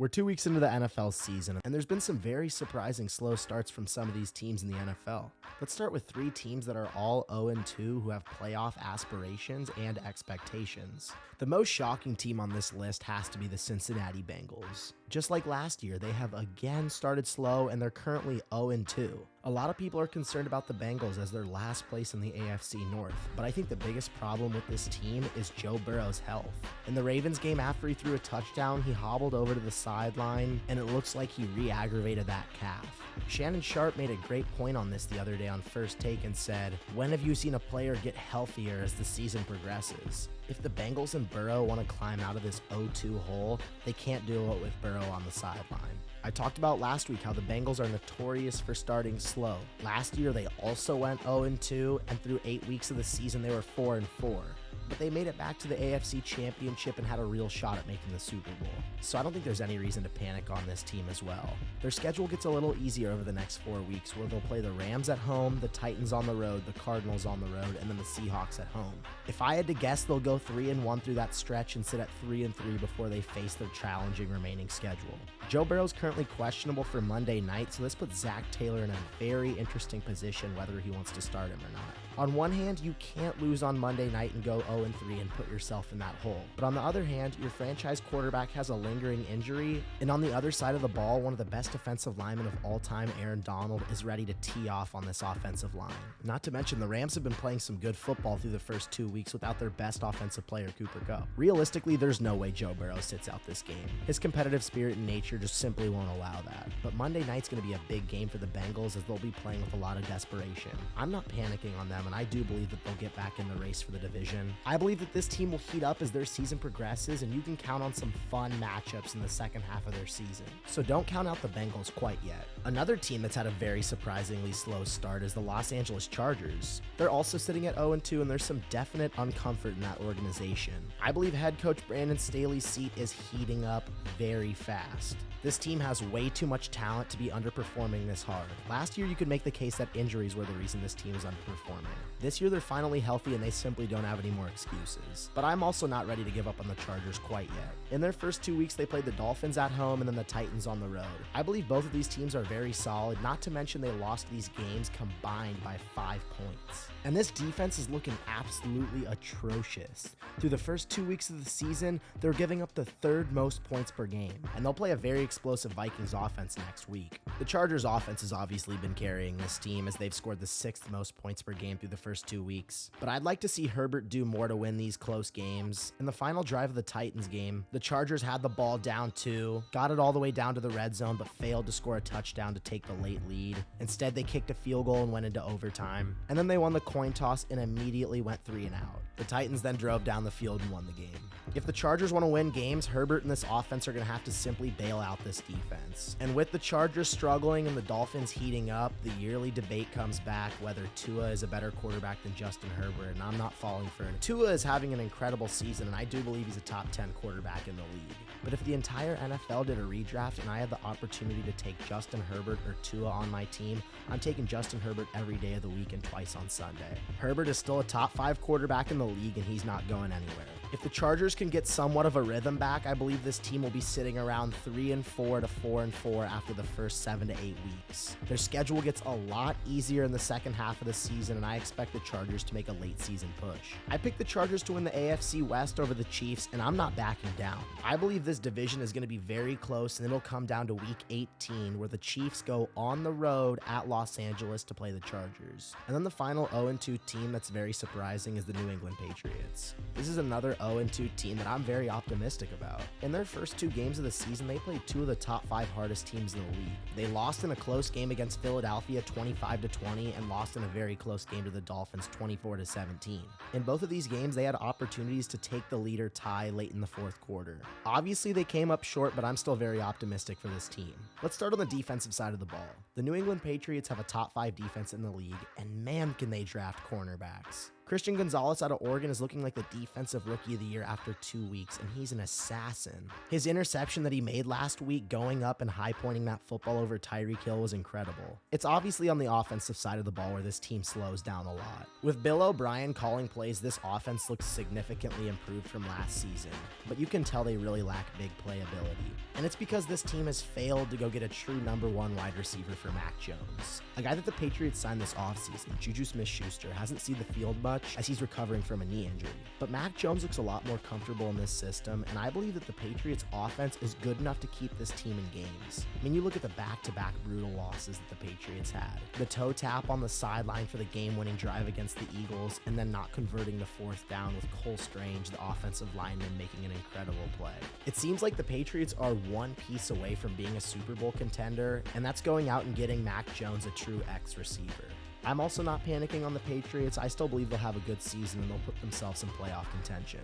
We're 2 weeks into the NFL season, and there's been some very surprising slow starts from some of these teams in the NFL. Let's start with 3 teams that are all 0-2 who have playoff aspirations and expectations. The most shocking team on this list has to be the Cincinnati Bengals. Just like last year, they have again started slow and they're currently 0-2. A lot of people are concerned about the Bengals as their last place in the AFC North, but I think the biggest problem with this team is Joe Burrow's health. In the Ravens game, after he threw a touchdown, he hobbled over to the sideline, and it looks like he re-aggravated that calf. Shannon Sharp made a great point on this the other day on First Take and said, "When have you seen a player get healthier as the season progresses? If the Bengals and Burrow want to climb out of this 0-2 hole, they can't do it with Burrow on the sideline." I talked about last week how the Bengals are notorious for starting slow. Last year, they also went 0-2, and through 8 weeks of the season, they were 4-4. But they made it back to the AFC Championship and had a real shot at making the Super Bowl. So I don't think there's any reason to panic on this team as well. Their schedule gets a little easier over the next 4 weeks, where they'll play the Rams at home, the Titans on the road, the Cardinals on the road, and then the Seahawks at home. If I had to guess, they'll go 3-1 through that stretch and sit at 3-3 before they face their challenging remaining schedule. Joe Burrow's currently questionable for Monday night, so this puts Zach Taylor in a very interesting position whether he wants to start him or not. On one hand, you can't lose on Monday night and go 0-3 and put yourself in that hole. But on the other hand, your franchise quarterback has a lingering injury, and on the other side of the ball, one of the best defensive linemen of all time, Aaron Donald, is ready to tee off on this offensive line. Not to mention, the Rams have been playing some good football through the first 2 weeks without their best offensive player, Cooper Kupp. Realistically, there's no way Joe Burrow sits out this game. His competitive spirit and nature just simply won't allow that. But Monday night's going to be a big game for the Bengals as they'll be playing with a lot of desperation. I'm not panicking on them, and I do believe that they'll get back in the race for the division. I believe that this team will heat up as their season progresses, and you can count on some fun matchups in the second half of their season. So don't count out the Bengals quite yet. Another team that's had a very surprisingly slow start is the Los Angeles Chargers. They're also sitting at 0-2, and there's some definite uncomfort in that organization. I believe head coach Brandon Staley's seat is heating up very fast. This team has way too much talent to be underperforming this hard. Last year, you could make the case that injuries were the reason this team is underperforming. This year, they're finally healthy and they simply don't have any more excuses. But I'm also not ready to give up on the Chargers quite yet. In their first 2 weeks, they played the Dolphins at home and then the Titans on the road. I believe both of these teams are very solid, not to mention they lost these games combined by 5 points. And this defense is looking absolutely atrocious. Through the first 2 weeks of the season, they're giving up the 3rd most points per game, and they'll play a very explosive Vikings offense next week. The Chargers offense has obviously been carrying this team as they've scored the 6th most points per game through the first 2 weeks. But I'd like to see Herbert do more to win these close games. In the final drive of the Titans game, the Chargers had the ball down 2, got it all the way down to the red zone, but failed to score a touchdown to take the late lead. Instead, they kicked a field goal and went into overtime. And then they won the coin toss and immediately went 3 and out. The Titans then drove down the field and won the game. If the Chargers want to win games, Herbert and this offense are going to have to simply bail out this defense. And with the Chargers struggling and the Dolphins heating up, the yearly debate comes back whether Tua is a better quarterback than Justin Herbert, and I'm not falling for it. Tua is having an incredible season, and I do believe he's a top 10 quarterback in the league. But if the entire NFL did a redraft and I had the opportunity to take Justin Herbert or Tua on my team, I'm taking Justin Herbert every day of the week and twice on Sunday. Herbert is still a top 5 quarterback in the league, and he's not going anywhere. If the Chargers can get somewhat of a rhythm back, I believe this team will be sitting around 3-4 to 4-4 after the first 7 to 8 weeks. Their schedule gets a lot easier in the second half of the season, and I expect the Chargers to make a late season push. I picked the Chargers to win the AFC West over the Chiefs, and I'm not backing down. I believe this division is going to be very close, and it'll come down to week 18, where the Chiefs go on the road at Los Angeles to play the Chargers. And then the final 0-2 team that's very surprising is the New England Patriots. This is another 0-2 team that I'm very optimistic about. In their first 2 games of the season, they played 2 of the top 5 hardest teams in the league. They lost in a close game against Philadelphia 25-20 and lost in a very close game to the Dolphins 24-17. In both of these games, they had opportunities to take the lead or tie late in the 4th quarter. Obviously, they came up short, but I'm still very optimistic for this team. Let's start on the defensive side of the ball. The New England Patriots have a top 5 defense in the league, and man, can they draft cornerbacks. Christian Gonzalez out of Oregon is looking like the defensive rookie of the year after 2 weeks, and he's an assassin. His interception that he made last week going up and high pointing that football over Tyreek Hill was incredible. It's obviously on the offensive side of the ball where this team slows down a lot. With Bill O'Brien calling plays, this offense looks significantly improved from last season, but you can tell they really lack big playability. And it's because this team has failed to go get a true number one wide receiver for Mac Jones. A guy that the Patriots signed this offseason, Juju Smith-Schuster, hasn't seen the field much as he's recovering from a knee injury. But Mac Jones looks a lot more comfortable in this system, and I believe that the Patriots offense is good enough to keep this team in games. I mean, you look at the back-to-back brutal losses that the Patriots had. The toe tap on the sideline for the game-winning drive against the Eagles, and then not converting the fourth down with Cole Strange, the offensive lineman, making an incredible play. It seems like the Patriots are one piece away from being a Super Bowl contender, and that's going out and getting Mac Jones a true X receiver. I'm also not panicking on the Patriots. I still believe they'll have a good season and they'll put themselves in playoff contention.